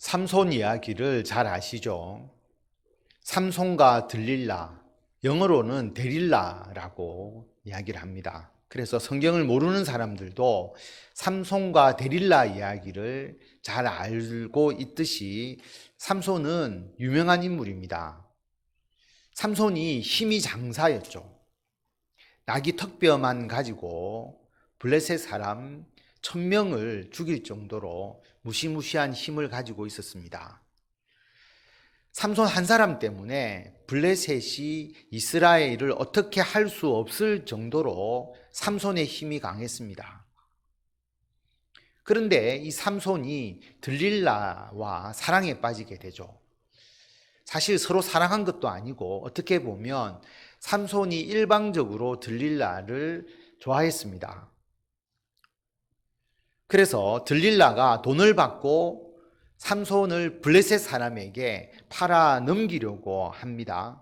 삼손 이야기를 잘 아시죠? 삼손과 들릴라, 영어로는 데릴라라고 이야기를 합니다. 그래서 성경을 모르는 사람들도 삼손과 데릴라 이야기를 잘 알고 있듯이 삼손은 유명한 인물입니다. 삼손이 힘이 장사였죠. 나귀 턱뼈만 가지고 블레셋 사람 1000명을 죽일 정도로 무시무시한 힘을 가지고 있었습니다. 삼손 한 사람 때문에 블레셋이 이스라엘을 어떻게 할 수 없을 정도로 삼손의 힘이 강했습니다. 그런데 이 삼손이 들릴라와 사랑에 빠지게 되죠. 사실 서로 사랑한 것도 아니고 어떻게 보면 삼손이 일방적으로 들릴라를 좋아했습니다. 그래서 들릴라가 돈을 받고 삼손을 블레셋 사람에게 팔아 넘기려고 합니다.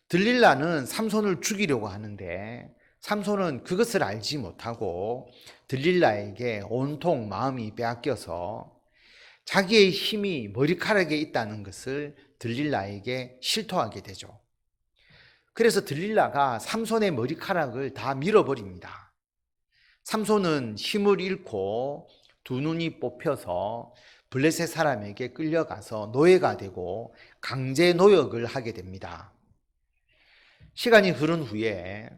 들릴라는 삼손을 죽이려고 하는데 삼손은 그것을 알지 못하고 들릴라에게 온통 마음이 빼앗겨서 자기의 힘이 머리카락에 있다는 것을 들릴라에게 실토하게 되죠. 그래서 들릴라가 삼손의 머리카락을 다 밀어버립니다. 삼손은 힘을 잃고 두 눈이 뽑혀서 블레셋 사람에게 끌려가서 노예가 되고 강제 노역을 하게 됩니다. 시간이 흐른 후에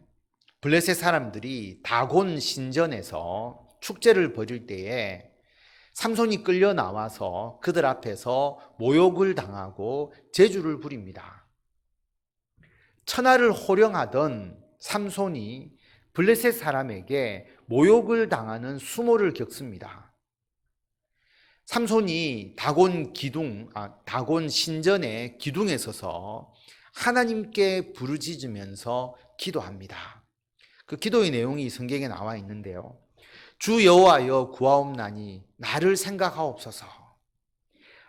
블레셋 사람들이 다곤 신전에서 축제를 벌일 때에 삼손이 끌려 나와서 그들 앞에서 모욕을 당하고 제주를 부립니다. 천하를 호령하던 삼손이 블레셋 사람에게 모욕을 당하는 수모를 겪습니다. 삼손이 다곤 신전의 기둥에 서서 하나님께 부르짖으면서 기도합니다. 그 기도의 내용이 성경에 나와 있는데요. 주 여호와여 구하옵나니 나를 생각하옵소서.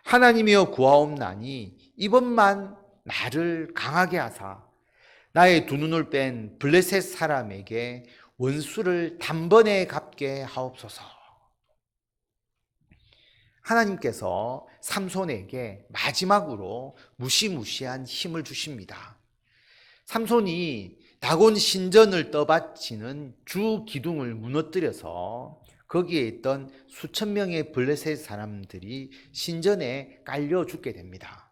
하나님이여 구하옵나니 이번만 나를 강하게 하사 나의 두 눈을 뺀 블레셋 사람에게 원수를 단번에 갚게 하옵소서. 하나님께서 삼손에게 마지막으로 무시무시한 힘을 주십니다. 삼손이 다곤 신전을 떠받치는 주 기둥을 무너뜨려서 거기에 있던 수천 명의 블레셋 사람들이 신전에 깔려 죽게 됩니다.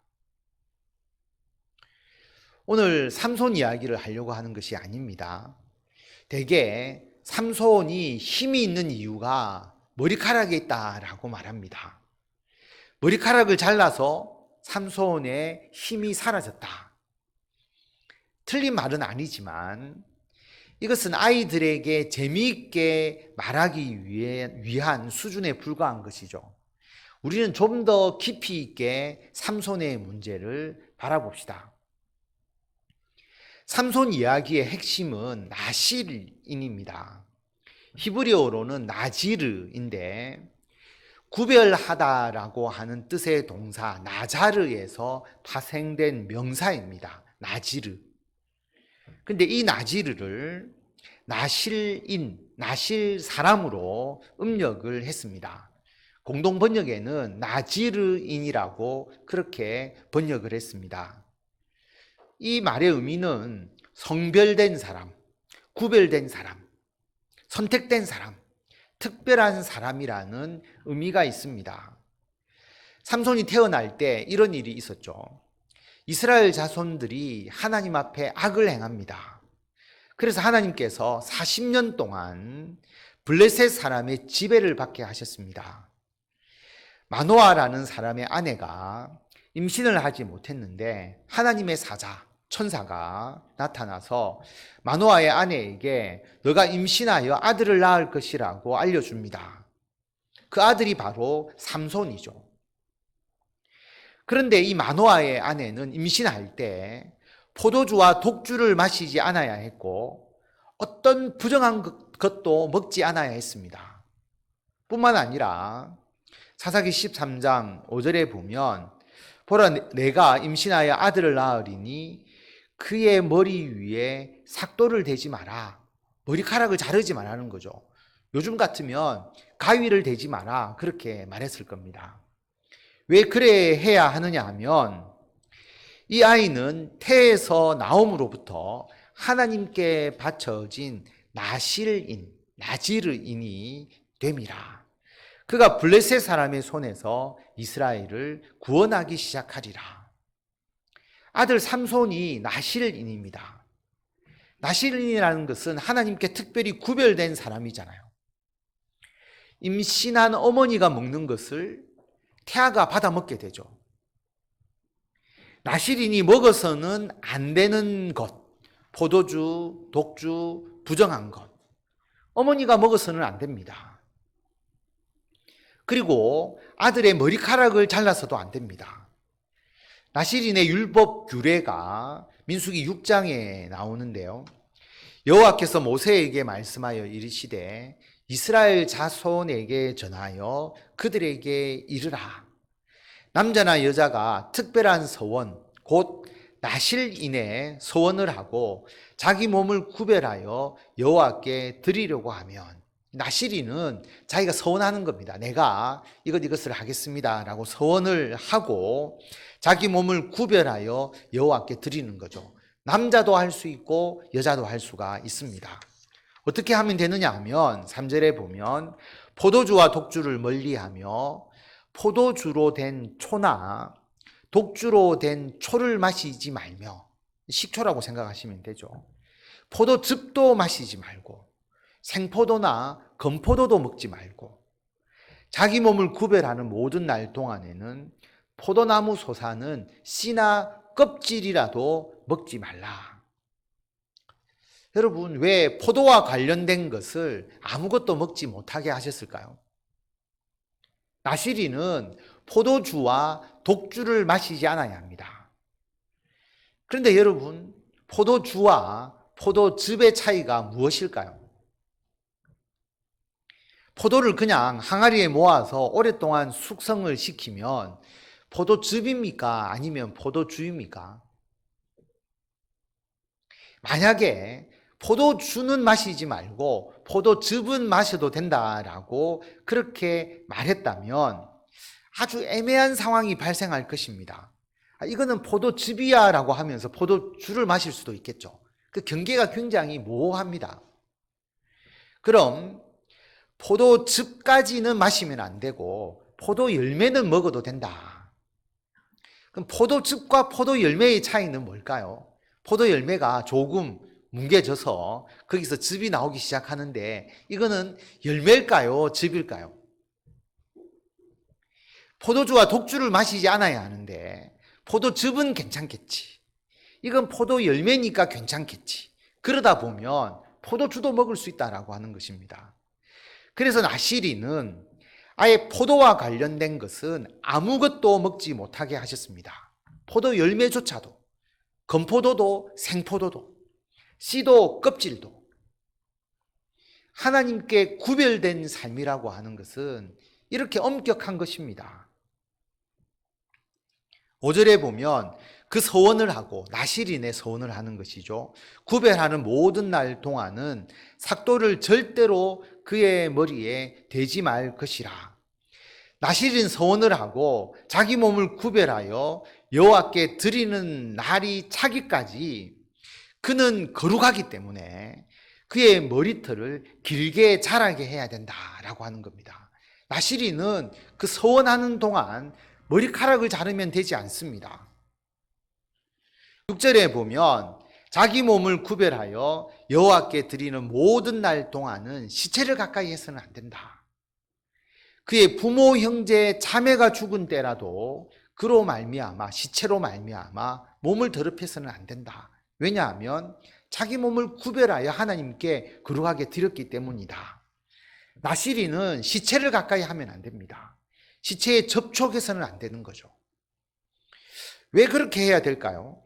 오늘 삼손 이야기를 하려고 하는 것이 아닙니다. 대개 삼손이 힘이 있는 이유가 머리카락에 있다라고 말합니다. 머리카락을 잘라서 삼손의 힘이 사라졌다. 틀린 말은 아니지만 이것은 아이들에게 재미있게 말하기 위한 수준에 불과한 것이죠. 우리는 좀 더 깊이 있게 삼손의 문제를 바라봅시다. 삼손 이야기의 핵심은 나실인입니다. 히브리어로는 나지르인데 구별하다라고 하는 뜻의 동사 나자르에서 파생된 명사입니다. 나지르. 근데 이 나지르를 나실인, 나실 사람으로 음력을 했습니다. 공동 번역에는 나지르인이라고 그렇게 번역을 했습니다. 이 말의 의미는 성별된 사람, 구별된 사람, 선택된 사람, 특별한 사람이라는 의미가 있습니다. 삼손이 태어날 때 이런 일이 있었죠. 이스라엘 자손들이 하나님 앞에 악을 행합니다. 그래서 하나님께서 40년 동안 블레셋 사람의 지배를 받게 하셨습니다. 마노아라는 사람의 아내가 임신을 하지 못했는데 하나님의 사자, 천사가 나타나서 마노아의 아내에게 너가 임신하여 아들을 낳을 것이라고 알려줍니다. 그 아들이 바로 삼손이죠. 그런데 이 마노아의 아내는 임신할 때 포도주와 독주를 마시지 않아야 했고 어떤 부정한 것도 먹지 않아야 했습니다. 뿐만 아니라 사사기 13장 5절에 보면 보라 내가 임신하여 아들을 낳으리니 그의 머리 위에 삭도를 대지 마라. 머리카락을 자르지 말라는 거죠. 요즘 같으면 가위를 대지 마라 그렇게 말했을 겁니다. 왜 그래 해야 하느냐 하면 이 아이는 태에서 나옴으로부터 하나님께 바쳐진 나지르인이 됨이라. 그가 블레셋 사람의 손에서 이스라엘을 구원하기 시작하리라. 아들 삼손이 나실인입니다. 나실인이라는 것은 하나님께 특별히 구별된 사람이잖아요. 임신한 어머니가 먹는 것을 태아가 받아 먹게 되죠. 나실인이 먹어서는 안 되는 것, 포도주, 독주, 부정한 것, 어머니가 먹어서는 안 됩니다. 그리고 아들의 머리카락을 잘라서도 안 됩니다. 나실인의 율법 규례가 민수기 6장에 나오는데요. 여호와께서 모세에게 말씀하여 이르시되 이스라엘 자손에게 전하여 그들에게 이르라. 남자나 여자가 특별한 서원, 곧 나실인의 서원을 하고 자기 몸을 구별하여 여호와께 드리려고 하면, 나실인은 자기가 서원하는 겁니다. 내가 이것을 하겠습니다 라고 서원을 하고 자기 몸을 구별하여 여호와께 드리는 거죠. 남자도 할 수 있고 여자도 할 수가 있습니다. 어떻게 하면 되느냐 하면 3절에 보면 포도주와 독주를 멀리하며 포도주로 된 초나 독주로 된 초를 마시지 말며, 식초라고 생각하시면 되죠. 포도즙도 마시지 말고 생포도나 건포도도 먹지 말고 자기 몸을 구별하는 모든 날 동안에는 포도나무 솟아는 씨나 껍질이라도 먹지 말라. 여러분, 왜 포도와 관련된 것을 아무것도 먹지 못하게 하셨을까요? 나실인은 포도주와 독주를 마시지 않아야 합니다. 그런데 여러분, 포도주와 포도즙의 차이가 무엇일까요? 포도를 그냥 항아리에 모아서 오랫동안 숙성을 시키면 포도즙입니까? 아니면 포도주입니까? 만약에 포도주는 마시지 말고 포도즙은 마셔도 된다라고 그렇게 말했다면 아주 애매한 상황이 발생할 것입니다. 이거는 포도즙이야 라고 하면서 포도주를 마실 수도 있겠죠. 그 경계가 굉장히 모호합니다. 그럼 포도즙까지는 마시면 안 되고 포도 열매는 먹어도 된다. 그럼 포도즙과 포도 열매의 차이는 뭘까요? 포도 열매가 조금 뭉개져서 거기서 즙이 나오기 시작하는데 이거는 열매일까요? 즙일까요? 포도주와 독주를 마시지 않아야 하는데 포도즙은 괜찮겠지. 이건 포도 열매니까 괜찮겠지. 그러다 보면 포도주도 먹을 수 있다라고 하는 것입니다. 그래서 나실인은 아예 포도와 관련된 것은 아무것도 먹지 못하게 하셨습니다. 포도 열매조차도, 건포도도 생포도도, 씨도 껍질도. 하나님께 구별된 삶이라고 하는 것은 이렇게 엄격한 것입니다. 5절에 보면 그 서원을 하고 나실인의 서원을 하는 것이죠. 구별하는 모든 날 동안은 삭도를 절대로 그의 머리에 대지 말 것이라. 나실인 서원을 하고 자기 몸을 구별하여 여호와께 드리는 날이 차기까지 그는 거룩하기 때문에 그의 머리털을 길게 자라게 해야 된다라고 하는 겁니다. 나실인은 그 서원하는 동안 머리카락을 자르면 되지 않습니다. 6절에 보면 자기 몸을 구별하여 여호와께 드리는 모든 날 동안은 시체를 가까이 해서는 안 된다. 그의 부모, 형제, 자매가 죽은 때라도 그로 말미암아, 시체로 말미암아 몸을 더럽혀서는 안 된다. 왜냐하면 자기 몸을 구별하여 하나님께 거룩하게 드렸기 때문이다. 나실인은 시체를 가까이 하면 안 됩니다. 시체에 접촉해서는 안 되는 거죠. 왜 그렇게 해야 될까요?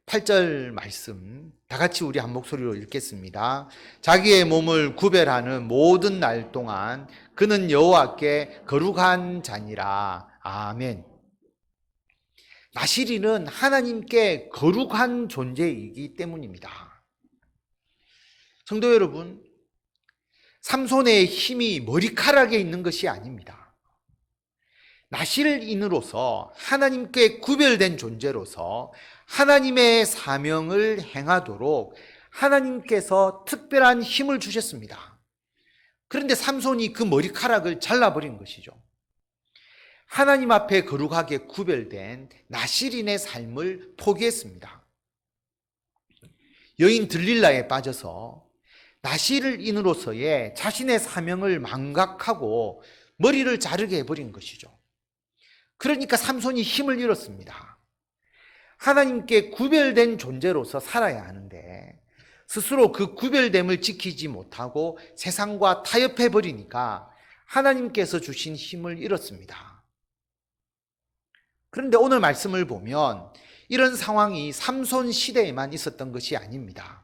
8절 말씀 다 같이 우리 한 목소리로 읽겠습니다. 자기의 몸을 구별하는 모든 날 동안 그는 여호와께 거룩한 자니라. 아멘. 나실인은 하나님께 거룩한 존재이기 때문입니다. 성도 여러분, 삼손의 힘이 머리카락에 있는 것이 아닙니다. 나실인으로서 하나님께 구별된 존재로서 하나님의 사명을 행하도록 하나님께서 특별한 힘을 주셨습니다. 그런데 삼손이 그 머리카락을 잘라버린 것이죠. 하나님 앞에 거룩하게 구별된 나실인의 삶을 포기했습니다. 여인 들릴라에 빠져서 나실인으로서의 자신의 사명을 망각하고 머리를 자르게 해버린 것이죠. 그러니까 삼손이 힘을 잃었습니다. 하나님께 구별된 존재로서 살아야 하는데 스스로 그 구별됨을 지키지 못하고 세상과 타협해버리니까 하나님께서 주신 힘을 잃었습니다. 그런데 오늘 말씀을 보면 이런 상황이 삼손 시대에만 있었던 것이 아닙니다.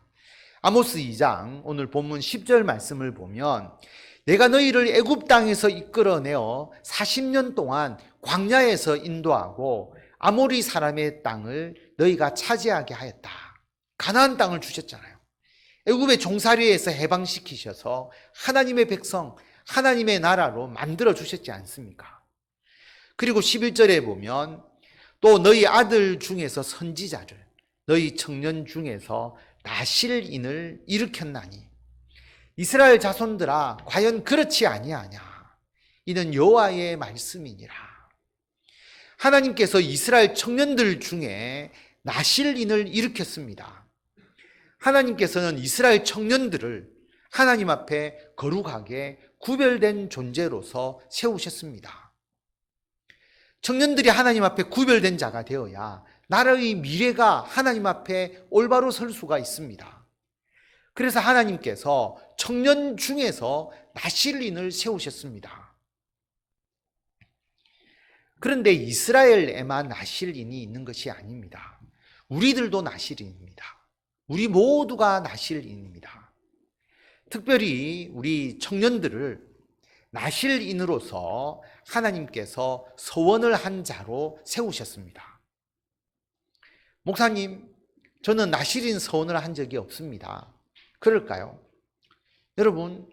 아모스 2장 오늘 본문 10절 말씀을 보면 내가 너희를 애굽 땅에서 이끌어내어 40년 동안 광야에서 인도하고 아모리 사람의 땅을 너희가 차지하게 하였다. 가나안 땅을 주셨잖아요. 애굽의 종살이에서 해방시키셔서 하나님의 백성, 하나님의 나라로 만들어 주셨지 않습니까? 그리고 11절에 보면 또 너희 아들 중에서 선지자를, 너희 청년 중에서 나실인을 일으켰나니 이스라엘 자손들아 과연 그렇지 아니하냐? 이는 여호와의 말씀이니라. 하나님께서 이스라엘 청년들 중에 나실인을 일으켰습니다. 하나님께서는 이스라엘 청년들을 하나님 앞에 거룩하게 구별된 존재로서 세우셨습니다. 청년들이 하나님 앞에 구별된 자가 되어야 나라의 미래가 하나님 앞에 올바로 설 수가 있습니다. 그래서 하나님께서 청년 중에서 나실인을 세우셨습니다. 그런데 이스라엘에만 나실인이 있는 것이 아닙니다. 우리들도 나실인입니다. 우리 모두가 나실인입니다. 특별히 우리 청년들을 나실인으로서 하나님께서 서원을 한 자로 세우셨습니다. 목사님, 저는 나실인 서원을 한 적이 없습니다. 그럴까요? 여러분,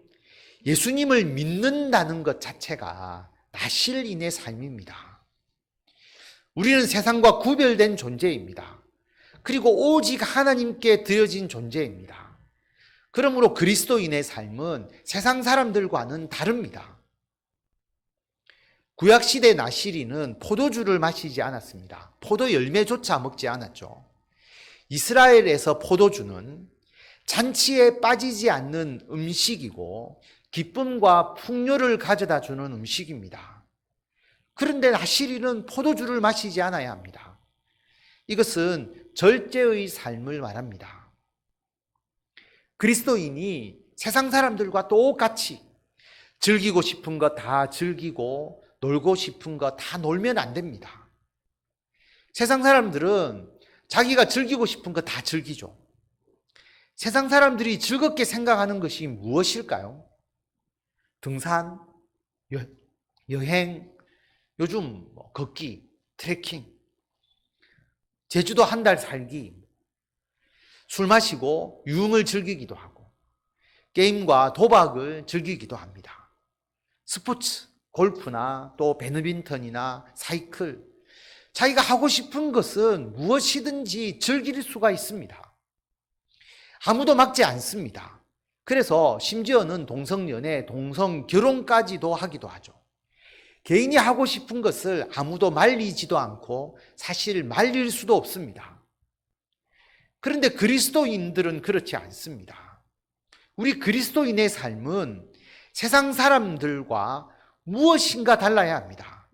예수님을 믿는다는 것 자체가 나실인의 삶입니다. 우리는 세상과 구별된 존재입니다. 그리고 오직 하나님께 드려진 존재입니다. 그러므로 그리스도인의 삶은 세상 사람들과는 다릅니다. 구약시대 나실인은 포도주를 마시지 않았습니다. 포도 열매조차 먹지 않았죠. 이스라엘에서 포도주는 잔치에 빠지지 않는 음식이고 기쁨과 풍요를 가져다 주는 음식입니다. 그런데 나실인은 포도주를 마시지 않아야 합니다. 이것은 절제의 삶을 말합니다. 그리스도인이 세상 사람들과 똑같이 즐기고 싶은 거 다 즐기고 놀고 싶은 거 다 놀면 안 됩니다. 세상 사람들은 자기가 즐기고 싶은 거 다 즐기죠. 세상 사람들이 즐겁게 생각하는 것이 무엇일까요? 등산, 여행, 요즘 걷기, 트레킹, 제주도 한 달 살기, 술 마시고 유흥을 즐기기도 하고 게임과 도박을 즐기기도 합니다. 스포츠, 골프나 또 배드민턴이나 사이클, 자기가 하고 싶은 것은 무엇이든지 즐길 수가 있습니다. 아무도 막지 않습니다. 그래서 심지어는 동성연애, 동성결혼까지도 하기도 하죠. 개인이 하고 싶은 것을 아무도 말리지도 않고 사실 말릴 수도 없습니다. 그런데 그리스도인들은 그렇지 않습니다. 우리 그리스도인의 삶은 세상 사람들과 무엇인가 달라야 합니다.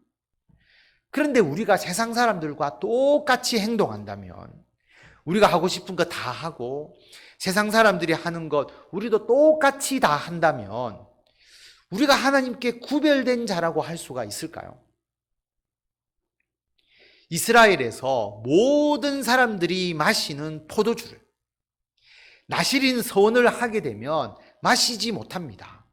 그런데 우리가 세상 사람들과 똑같이 행동한다면, 우리가 하고 싶은 거 다 하고 세상 사람들이 하는 것 우리도 똑같이 다 한다면 우리가 하나님께 구별된 자라고 할 수가 있을까요? 이스라엘에서 모든 사람들이 마시는 포도주를 나실인 서원을 하게 되면 마시지 못합니다.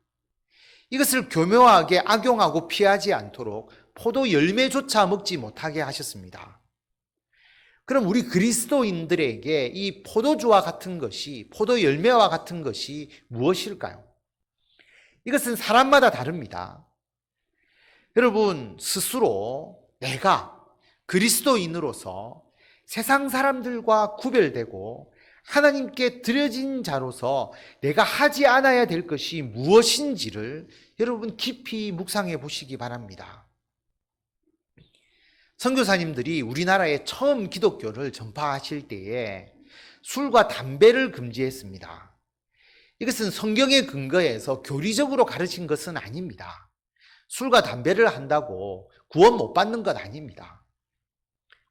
이것을 교묘하게 악용하고 피하지 않도록 포도 열매조차 먹지 못하게 하셨습니다. 그럼 우리 그리스도인들에게 이 포도주와 같은 것이, 포도 열매와 같은 것이 무엇일까요? 이것은 사람마다 다릅니다. 여러분 스스로 내가 그리스도인으로서 세상 사람들과 구별되고 하나님께 드려진 자로서 내가 하지 않아야 될 것이 무엇인지를 여러분 깊이 묵상해 보시기 바랍니다. 선교사님들이 우리나라에 처음 기독교를 전파하실 때에 술과 담배를 금지했습니다. 이것은 성경에 근거해서 교리적으로 가르친 것은 아닙니다. 술과 담배를 한다고 구원 못 받는 것 아닙니다.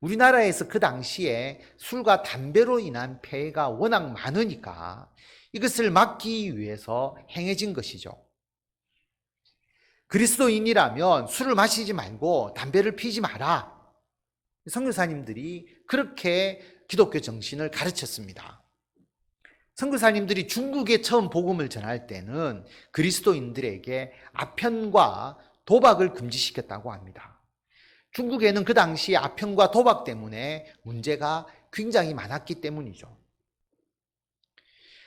우리나라에서 그 당시에 술과 담배로 인한 폐해가 워낙 많으니까 이것을 막기 위해서 행해진 것이죠. 그리스도인이라면 술을 마시지 말고 담배를 피지 마라. 선교사님들이 그렇게 기독교 정신을 가르쳤습니다. 선교사님들이 중국에 처음 복음을 전할 때는 그리스도인들에게 아편과 도박을 금지시켰다고 합니다. 중국에는 그 당시 아편과 도박 때문에 문제가 굉장히 많았기 때문이죠.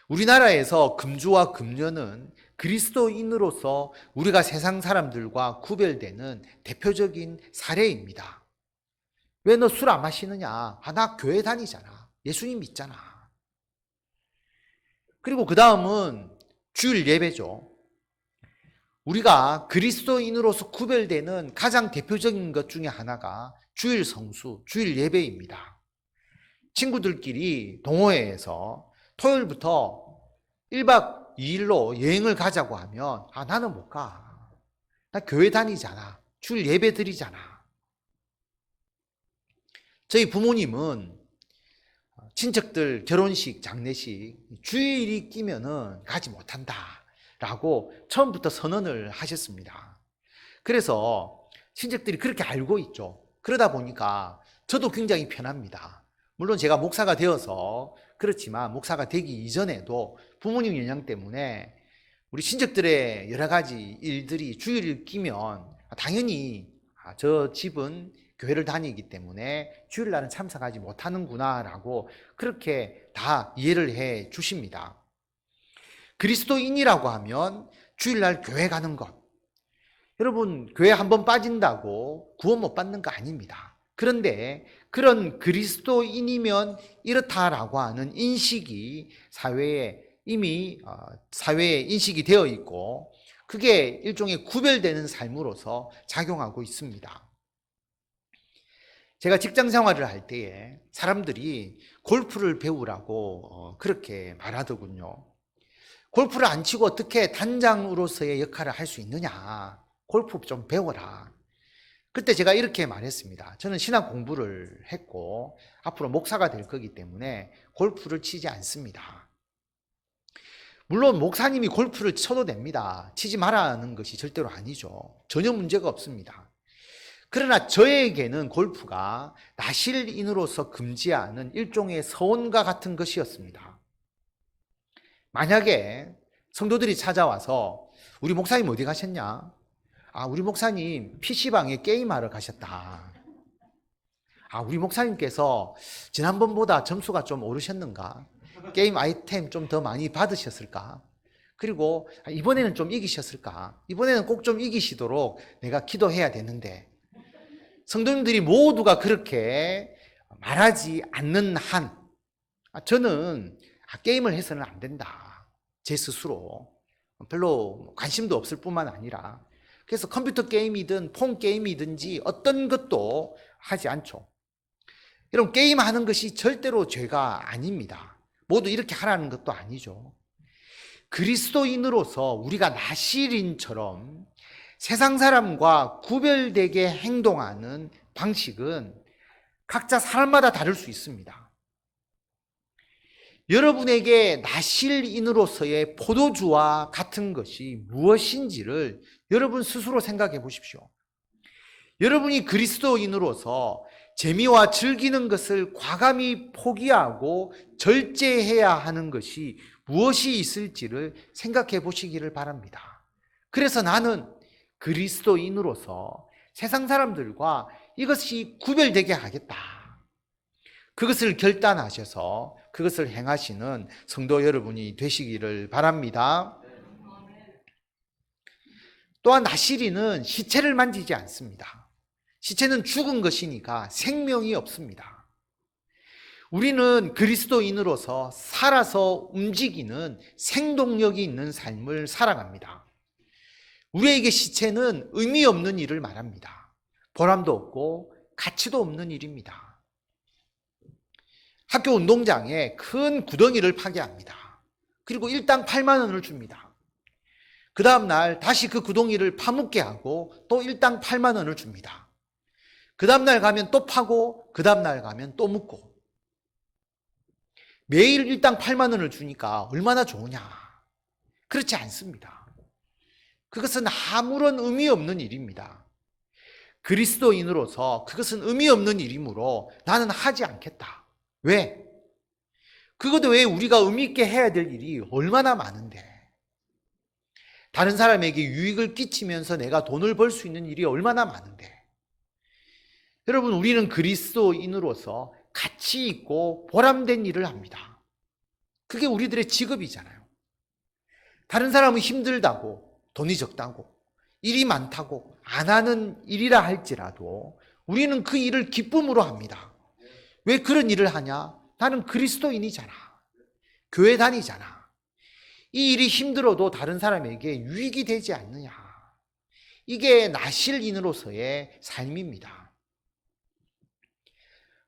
우리나라에서 금주와 금연은 그리스도인으로서 우리가 세상 사람들과 구별되는 대표적인 사례입니다. 왜 너 술 안 마시느냐? 나 교회 다니잖아. 예수님 믿잖아. 그리고 그 다음은 주일 예배죠. 우리가 그리스도인으로서 구별되는 가장 대표적인 것 중에 하나가 주일 성수, 주일 예배입니다. 친구들끼리 동호회에서 토요일부터 1박 2일로 여행을 가자고 하면 나는 못 가. 나 교회 다니잖아. 주일 예배 드리잖아. 저희 부모님은 친척들 결혼식, 장례식 주일이 끼면은 가지 못한다 라고 처음부터 선언을 하셨습니다. 그래서 친척들이 그렇게 알고 있죠. 그러다 보니까 저도 굉장히 편합니다. 물론 제가 목사가 되어서 그렇지만 목사가 되기 이전에도 부모님 영향 때문에 우리 친척들의 여러 가지 일들이 주일을 끼면 당연히 저 집은 교회를 다니기 때문에 주일날은 참석하지 못하는구나 라고 그렇게 다 이해를 해 주십니다. 그리스도인이라고 하면 주일날 교회 가는 것. 여러분 교회 한번 빠진다고 구원 못 받는 거 아닙니다. 그런데 그런 그리스도인이면 이렇다라고 하는 인식이 사회에 이미 사회에 인식이 되어 있고 그게 일종의 구별되는 삶으로서 작용하고 있습니다. 제가 직장 생활을 할 때에 사람들이 골프를 배우라고 그렇게 말하더군요. 골프를 안 치고 어떻게 단장으로서의 역할을 할 수 있느냐. 골프 좀 배워라. 그때 제가 이렇게 말했습니다. 저는 신학 공부를 했고 앞으로 목사가 될 거기 때문에 골프를 치지 않습니다. 물론 목사님이 골프를 쳐도 됩니다. 치지 말라는 것이 절대로 아니죠. 전혀 문제가 없습니다. 그러나 저에게는 골프가 나실인으로서 금지하는 일종의 서원과 같은 것이었습니다. 만약에 성도들이 찾아와서 우리 목사님 어디 가셨냐? 우리 목사님 PC방에 게임하러 가셨다. 우리 목사님께서 지난번보다 점수가 좀 오르셨는가? 게임 아이템 좀 더 많이 받으셨을까? 그리고 이번에는 좀 이기셨을까? 이번에는 꼭 좀 이기시도록 내가 기도해야 되는데 성도님들이 모두가 그렇게 말하지 않는 한 저는 게임을 해서는 안 된다. 제 스스로 별로 관심도 없을 뿐만 아니라 그래서 컴퓨터 게임이든 폰 게임이든지 어떤 것도 하지 않죠. 여러분 게임하는 것이 절대로 죄가 아닙니다. 모두 이렇게 하라는 것도 아니죠. 그리스도인으로서 우리가 나실인처럼 세상 사람과 구별되게 행동하는 방식은 각자 사람마다 다를 수 있습니다. 여러분에게 나실인으로서의 포도주와 같은 것이 무엇인지를 여러분 스스로 생각해 보십시오. 여러분이 그리스도인으로서 재미와 즐기는 것을 과감히 포기하고 절제해야 하는 것이 무엇이 있을지를 생각해 보시기를 바랍니다. 그래서 나는 그리스도인으로서 세상 사람들과 이것이 구별되게 하겠다. 그것을 결단하셔서 그것을 행하시는 성도 여러분이 되시기를 바랍니다. 또한 나시린은 시체를 만지지 않습니다. 시체는 죽은 것이니까 생명이 없습니다. 우리는 그리스도인으로서 살아서 움직이는 생동력이 있는 삶을 살아갑니다. 우리에게 시체는 의미 없는 일을 말합니다. 보람도 없고 가치도 없는 일입니다. 학교 운동장에 큰 구덩이를 파괴합니다. 그리고 일당 8만 원을 줍니다. 그 다음 날 다시 그 구덩이를 파묻게 하고 또 일당 8만 원을 줍니다. 그 다음 날 가면 또 파고 그 다음 날 가면 또 묻고, 매일 일당 8만 원을 주니까 얼마나 좋으냐? 그렇지 않습니다. 그것은 아무런 의미 없는 일입니다. 그리스도인으로서 그것은 의미 없는 일이므로 나는 하지 않겠다. 왜? 그것도 왜 우리가 의미 있게 해야 될 일이 얼마나 많은데, 다른 사람에게 유익을 끼치면서 내가 돈을 벌 수 있는 일이 얼마나 많은데, 여러분, 우리는 그리스도인으로서 가치 있고 보람된 일을 합니다. 그게 우리들의 직업이잖아요. 다른 사람은 힘들다고, 돈이 적다고, 일이 많다고 안 하는 일이라 할지라도 우리는 그 일을 기쁨으로 합니다. 왜 그런 일을 하냐? 나는 그리스도인이잖아. 교회 다니잖아. 이 일이 힘들어도 다른 사람에게 유익이 되지 않느냐. 이게 나실인으로서의 삶입니다.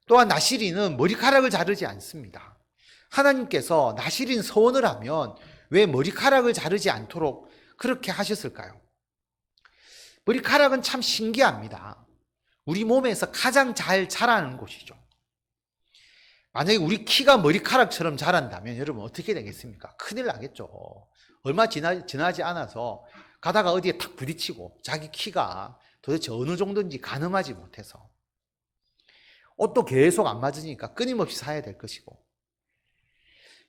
또한 나실인은 머리카락을 자르지 않습니다. 하나님께서 나실인 서원을 하면 왜 머리카락을 자르지 않도록 그렇게 하셨을까요? 머리카락은 참 신기합니다. 우리 몸에서 가장 잘 자라는 곳이죠. 만약에 우리 키가 머리카락처럼 자란다면 여러분 어떻게 되겠습니까? 큰일 나겠죠. 얼마 지나지 않아서 가다가 어디에 탁 부딪히고 자기 키가 도대체 어느 정도인지 가늠하지 못해서 옷도 계속 안 맞으니까 끊임없이 사야 될 것이고,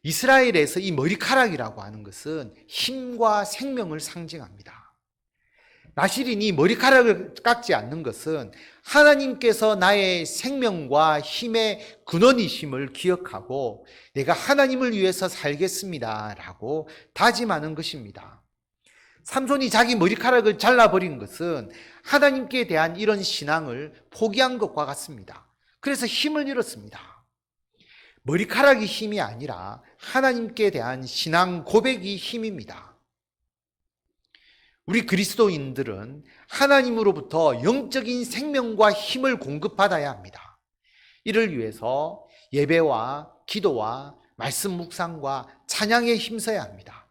이스라엘에서 이 머리카락이라고 하는 것은 힘과 생명을 상징합니다. 나실인이 머리카락을 깎지 않는 것은 하나님께서 나의 생명과 힘의 근원이심을 기억하고 내가 하나님을 위해서 살겠습니다 라고 다짐하는 것입니다. 삼손이 자기 머리카락을 잘라버린 것은 하나님께 대한 이런 신앙을 포기한 것과 같습니다. 그래서 힘을 잃었습니다. 머리카락이 힘이 아니라 하나님께 대한 신앙 고백이 힘입니다. 우리 그리스도인들은 하나님으로부터 영적인 생명과 힘을 공급받아야 합니다. 이를 위해서 예배와 기도와 말씀 묵상과 찬양에 힘써야 합니다.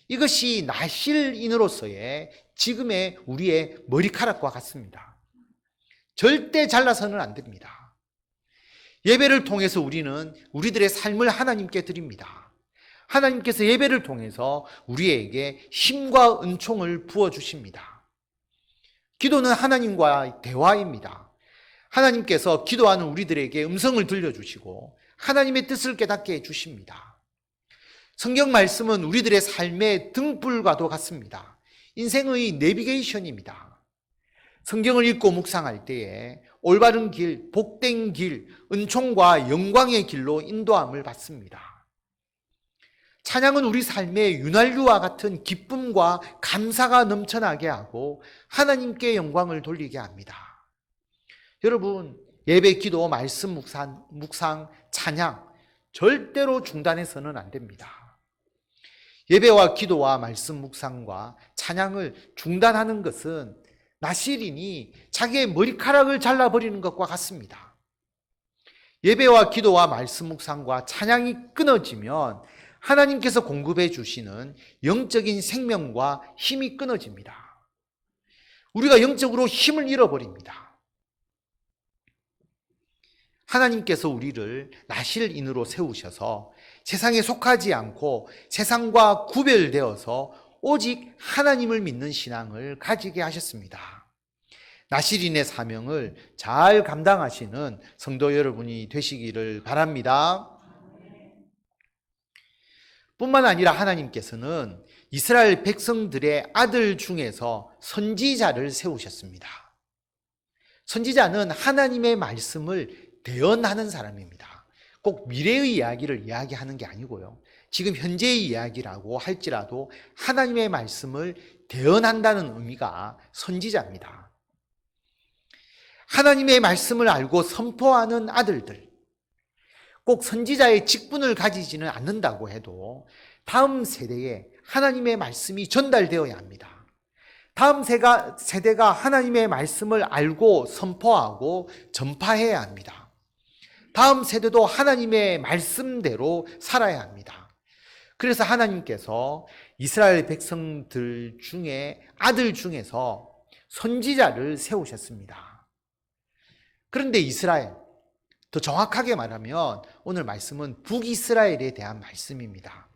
이것이 나실인으로서의 지금의 우리의 머리카락과 같습니다. 절대 잘라서는 안 됩니다. 예배를 통해서 우리는 우리들의 삶을 하나님께 드립니다. 하나님께서 예배를 통해서 우리에게 힘과 은총을 부어주십니다. 기도는 하나님과의 대화입니다. 하나님께서 기도하는 우리들에게 음성을 들려주시고 하나님의 뜻을 깨닫게 해주십니다. 성경 말씀은 우리들의 삶의 등불과도 같습니다. 인생의 내비게이션입니다. 성경을 읽고 묵상할 때에 올바른 길, 복된 길, 은총과 영광의 길로 인도함을 받습니다. 찬양은 우리 삶의 윤활유와 같은 기쁨과 감사가 넘쳐나게 하고 하나님께 영광을 돌리게 합니다. 여러분, 예배, 기도, 말씀, 묵상, 찬양 절대로 중단해서는 안 됩니다. 예배와 기도와 말씀, 묵상과 찬양을 중단하는 것은 나실인이 자기의 머리카락을 잘라버리는 것과 같습니다. 예배와 기도와 말씀, 묵상과 찬양이 끊어지면 하나님께서 공급해 주시는 영적인 생명과 힘이 끊어집니다. 우리가 영적으로 힘을 잃어버립니다. 하나님께서 우리를 나실인으로 세우셔서 세상에 속하지 않고 세상과 구별되어서 오직 하나님을 믿는 신앙을 가지게 하셨습니다. 나실인의 사명을 잘 감당하시는 성도 여러분이 되시기를 바랍니다. 뿐만 아니라 하나님께서는 이스라엘 백성들의 아들 중에서 선지자를 세우셨습니다. 선지자는 하나님의 말씀을 대언하는 사람입니다. 꼭 미래의 이야기를 이야기하는 게 아니고요. 지금 현재의 이야기라고 할지라도 하나님의 말씀을 대언한다는 의미가 선지자입니다. 하나님의 말씀을 알고 선포하는 아들들, 꼭 선지자의 직분을 가지지는 않는다고 해도 다음 세대에 하나님의 말씀이 전달되어야 합니다. 다음 세대가 하나님의 말씀을 알고 선포하고 전파해야 합니다. 다음 세대도 하나님의 말씀대로 살아야 합니다. 그래서 하나님께서 이스라엘 백성들 중에 아들 중에서 선지자를 세우셨습니다. 그런데 이스라엘, 더 정확하게 말하면 오늘 말씀은 북이스라엘에 대한 말씀입니다.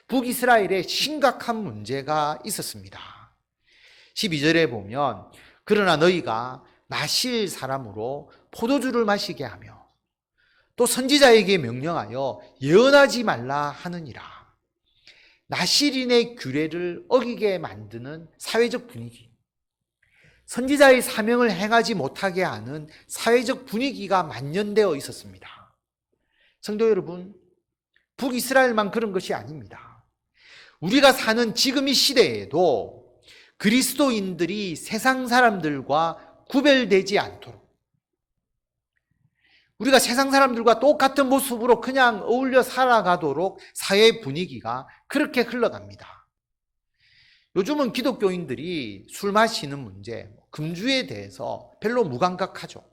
북이스라엘에 심각한 문제가 있었습니다. 12절에 보면 그러나 너희가 나실 사람으로 포도주를 마시게 하며 또 선지자에게 명령하여 예언하지 말라 하느니라. 나실인의 규례를 어기게 만드는 사회적 분위기, 선지자의 사명을 행하지 못하게 하는 사회적 분위기가 만연되어 있었습니다. 성도 여러분, 북이스라엘만 그런 것이 아닙니다. 우리가 사는 지금 이 시대에도 그리스도인들이 세상 사람들과 구별되지 않도록, 우리가 세상 사람들과 똑같은 모습으로 그냥 어울려 살아가도록 사회 분위기가 그렇게 흘러갑니다. 요즘은 기독교인들이 술 마시는 문제, 금주에 대해서 별로 무감각하죠.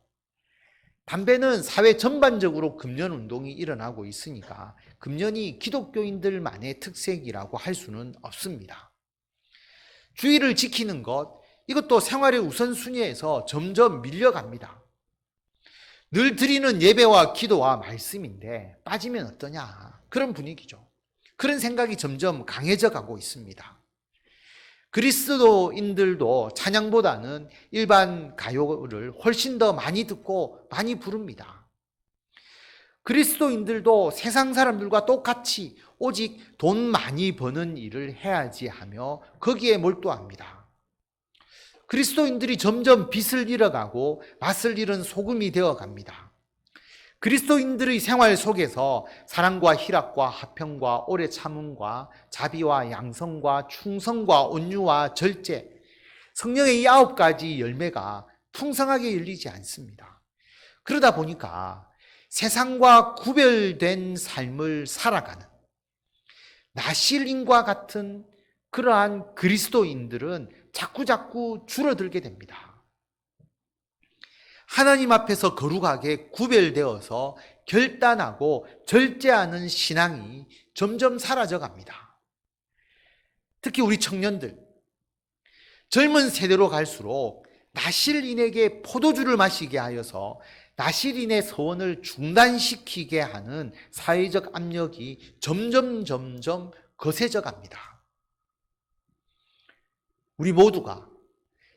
담배는 사회 전반적으로 금연 운동이 일어나고 있으니까 금연이 기독교인들만의 특색이라고 할 수는 없습니다. 주의를 지키는 것, 이것도 생활의 우선순위에서 점점 밀려갑니다. 늘 드리는 예배와 기도와 말씀인데 빠지면 어떠냐, 그런 분위기죠. 그런 생각이 점점 강해져 가고 있습니다. 그리스도인들도 찬양보다는 일반 가요를 훨씬 더 많이 듣고 많이 부릅니다. 그리스도인들도 세상 사람들과 똑같이 오직 돈 많이 버는 일을 해야지 하며 거기에 몰두합니다. 그리스도인들이 점점 빛을 잃어가고 맛을 잃은 소금이 되어갑니다. 그리스도인들의 생활 속에서 사랑과 희락과 화평과 오래 참음과 자비와 양성과 충성과 온유와 절제, 성령의 이 9가지 열매가 풍성하게 열리지 않습니다. 그러다 보니까 세상과 구별된 삶을 살아가는 나실인과 같은 그러한 그리스도인들은 자꾸 줄어들게 됩니다. 하나님 앞에서 거룩하게 구별되어서 결단하고 절제하는 신앙이 점점 사라져 갑니다. 특히 우리 청년들, 젊은 세대로 갈수록 나실인에게 포도주를 마시게 하여서 나실인의 서원을 중단시키게 하는 사회적 압력이 점점 거세져 갑니다. 우리 모두가,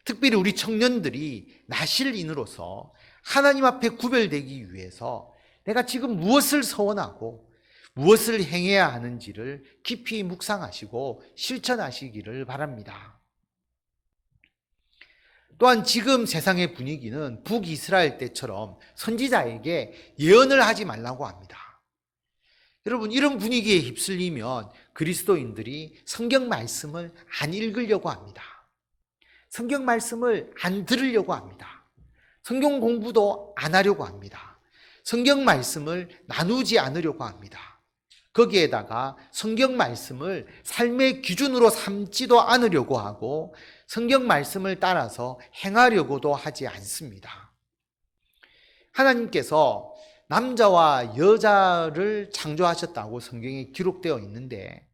특별히 우리 청년들이 나실인으로서 하나님 앞에 구별되기 위해서 내가 지금 무엇을 서원하고 무엇을 행해야 하는지를 깊이 묵상하시고 실천하시기를 바랍니다. 또한 지금 세상의 분위기는 북이스라엘 때처럼 선지자에게 예언을 하지 말라고 합니다. 여러분, 이런 분위기에 휩쓸리면 그리스도인들이 성경 말씀을 안 읽으려고 합니다. 성경 말씀을 안 들으려고 합니다. 성경 공부도 안 하려고 합니다. 성경 말씀을 나누지 않으려고 합니다. 거기에다가 성경 말씀을 삶의 기준으로 삼지도 않으려고 하고 성경 말씀을 따라서 행하려고도 하지 않습니다. 하나님께서 남자와 여자를 창조하셨다고 성경에 기록되어 있는데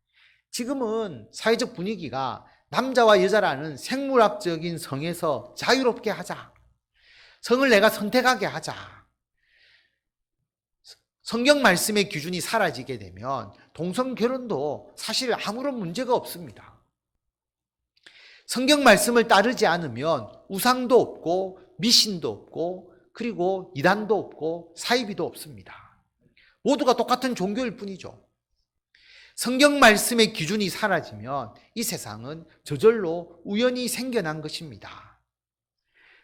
지금은 사회적 분위기가 남자와 여자라는 생물학적인 성에서 자유롭게 하자, 성을 내가 선택하게 하자, 성경 말씀의 기준이 사라지게 되면 동성 결혼도 사실 아무런 문제가 없습니다. 성경 말씀을 따르지 않으면 우상도 없고 미신도 없고 그리고 이단도 없고 사이비도 없습니다. 모두가 똑같은 종교일 뿐이죠. 성경 말씀의 기준이 사라지면 이 세상은 저절로 우연히 생겨난 것입니다.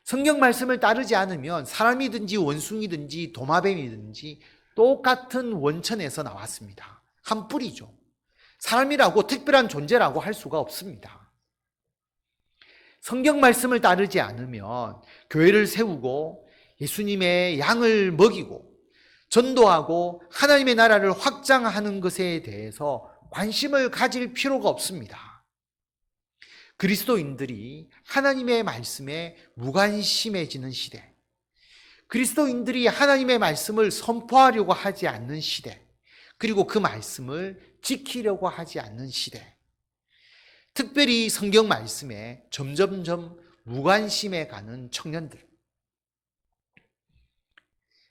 성경 말씀을 따르지 않으면 사람이든지 원숭이든지 도마뱀이든지 똑같은 원천에서 나왔습니다. 한 뿌리죠. 사람이라고 특별한 존재라고 할 수가 없습니다. 성경 말씀을 따르지 않으면 교회를 세우고 예수님의 양을 먹이고 전도하고 하나님의 나라를 확장하는 것에 대해서 관심을 가질 필요가 없습니다. 그리스도인들이 하나님의 말씀에 무관심해지는 시대, 그리스도인들이 하나님의 말씀을 선포하려고 하지 않는 시대, 그리고 그 말씀을 지키려고 하지 않는 시대, 특별히 성경 말씀에 점점점 무관심해 가는 청년들,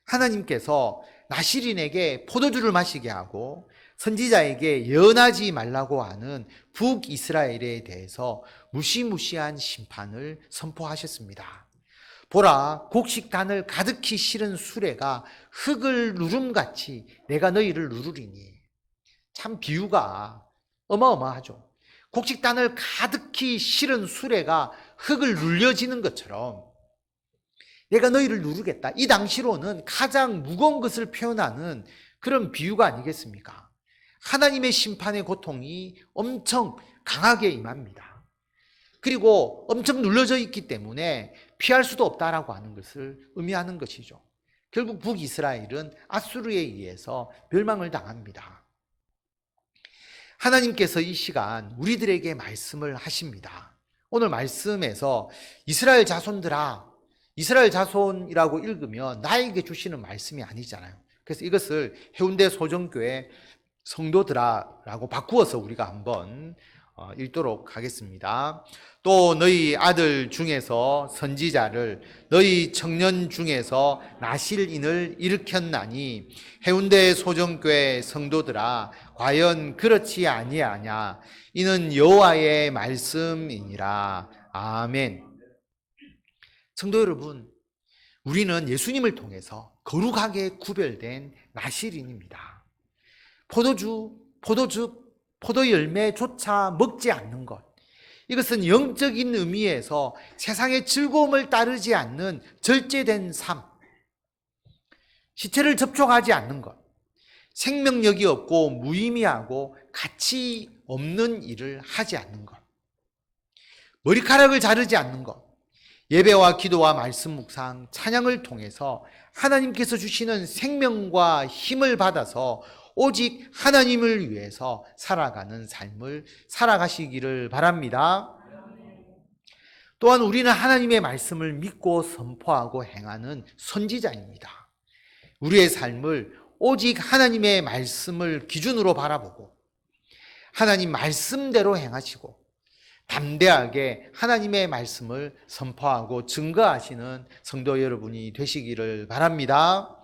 하나님께서 나시린에게 포도주를 마시게 하고 선지자에게 예언하지 말라고 하는 북이스라엘에 대해서 무시무시한 심판을 선포하셨습니다. 보라, 곡식단을 가득히 실은 수레가 흙을 누름같이 내가 너희를 누르리니. 참 비유가 어마어마하죠. 곡식단을 가득히 실은 수레가 흙을 눌려지는 것처럼 내가 너희를 누르겠다. 이 당시로는 가장 무거운 것을 표현하는 그런 비유가 아니겠습니까? 하나님의 심판의 고통이 엄청 강하게 임합니다. 그리고 엄청 눌러져 있기 때문에 피할 수도 없다라고 하는 것을 의미하는 것이죠. 결국 북이스라엘은 아수르에 의해서 멸망을 당합니다. 하나님께서 이 시간 우리들에게 말씀을 하십니다. 오늘 말씀에서 이스라엘 자손들아, 이스라엘 자손이라고 읽으면 나에게 주시는 말씀이 아니잖아요. 그래서 이것을 해운대 소정교회 성도들아라고 바꾸어서 우리가 한번 읽도록 하겠습니다. 또 너희 아들 중에서 선지자를, 너희 청년 중에서 나실인을 일으켰나니 해운대 소정교회 성도들아, 과연 그렇지 아니하냐? 이는 여호와의 말씀이니라. 아멘. 성도 여러분, 우리는 예수님을 통해서 거룩하게 구별된 나실인입니다. 포도즙, 포도 열매조차 먹지 않는 것, 이것은 영적인 의미에서 세상의 즐거움을 따르지 않는 절제된 삶, 시체를 접촉하지 않는 것, 생명력이 없고 무의미하고 가치 없는 일을 하지 않는 것, 머리카락을 자르지 않는 것, 예배와 기도와 말씀 묵상, 찬양을 통해서 하나님께서 주시는 생명과 힘을 받아서 오직 하나님을 위해서 살아가는 삶을 살아가시기를 바랍니다. 또한 우리는 하나님의 말씀을 믿고 선포하고 행하는 선지자입니다. 우리의 삶을 오직 하나님의 말씀을 기준으로 바라보고 하나님 말씀대로 행하시고 담대하게 하나님의 말씀을 선포하고 증거하시는 성도 여러분이 되시기를 바랍니다.